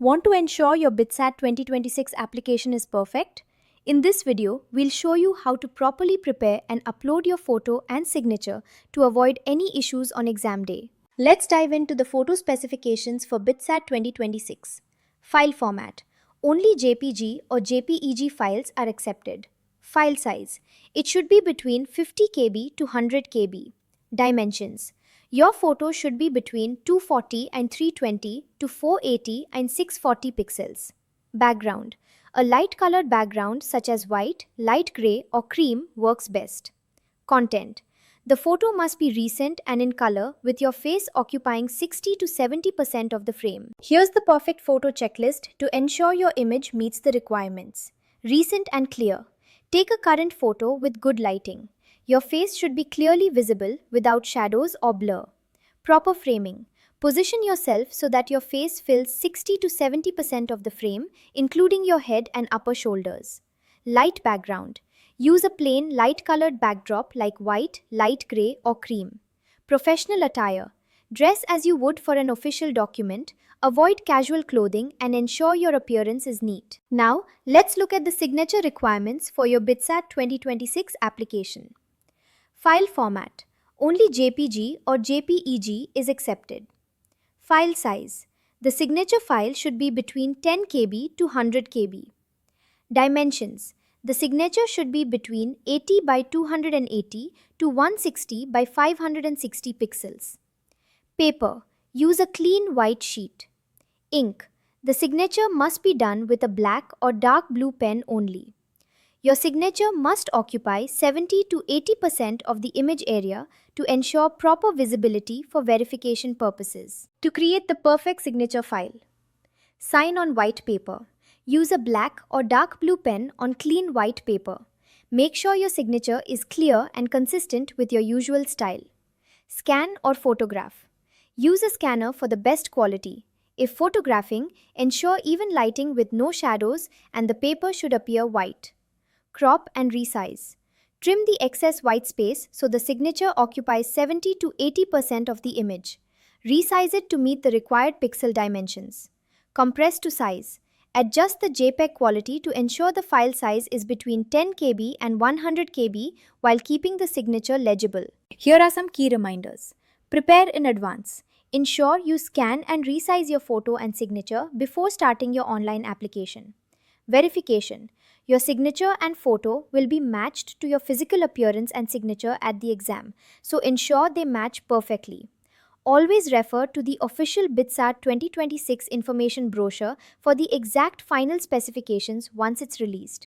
Want to ensure your BITSAT 2026 application is perfect? In this video, we'll show you how to properly prepare and upload your photo and signature to avoid any issues on exam day. Let's dive into the photo specifications for BITSAT 2026. File format. Only JPG or JPEG files are accepted. File size. It should be between 50 KB to 100 KB. Dimensions. Your photo should be between 240 and 320 to 480 and 640 pixels. Background. A light colored background such as white, light gray or cream works best. Content. The photo must be recent and in color with your face occupying 60 to 70% of the frame. Here's the perfect photo checklist to ensure your image meets the requirements. Recent and clear. Take a current photo with good lighting. Your face should be clearly visible without shadows or blur. Proper framing. Position yourself so that your face fills 60 to 70% of the frame, including your head and upper shoulders. Light background. Use a plain light-colored backdrop like white, light gray, or cream. Professional attire. Dress as you would for an official document. Avoid casual clothing and ensure your appearance is neat. Now, let's look at the signature requirements for your BITSAT 2026 application. File format. Only JPG or JPEG is accepted. File size. The signature file should be between 10 KB to 100 KB. Dimensions. The signature should be between 80 by 280 to 160 by 560 pixels. Paper. Use a clean white sheet. Ink. The signature must be done with a black or dark blue pen only. Your signature must occupy 70 to 80% of the image area to ensure proper visibility for verification purposes. To create the perfect signature file. Sign on white paper. Use a black or dark blue pen on clean white paper. Make sure your signature is clear and consistent with your usual style. Scan or photograph. Use a scanner for the best quality. If photographing, ensure even lighting with no shadows and the paper should appear white. Crop and resize. Trim the excess white space so the signature occupies 70 to 80% of the image. Resize it to meet the required pixel dimensions. Compress to size. Adjust the JPEG quality to ensure the file size is between 10 KB and 100 KB while keeping the signature legible. Here are some key reminders. Prepare in advance. Ensure you scan and resize your photo and signature before starting your online application. Verification. Your signature and photo will be matched to your physical appearance and signature at the exam, so ensure they match perfectly. Always refer to the official BITSAT 2026 information brochure for the exact final specifications once it's released.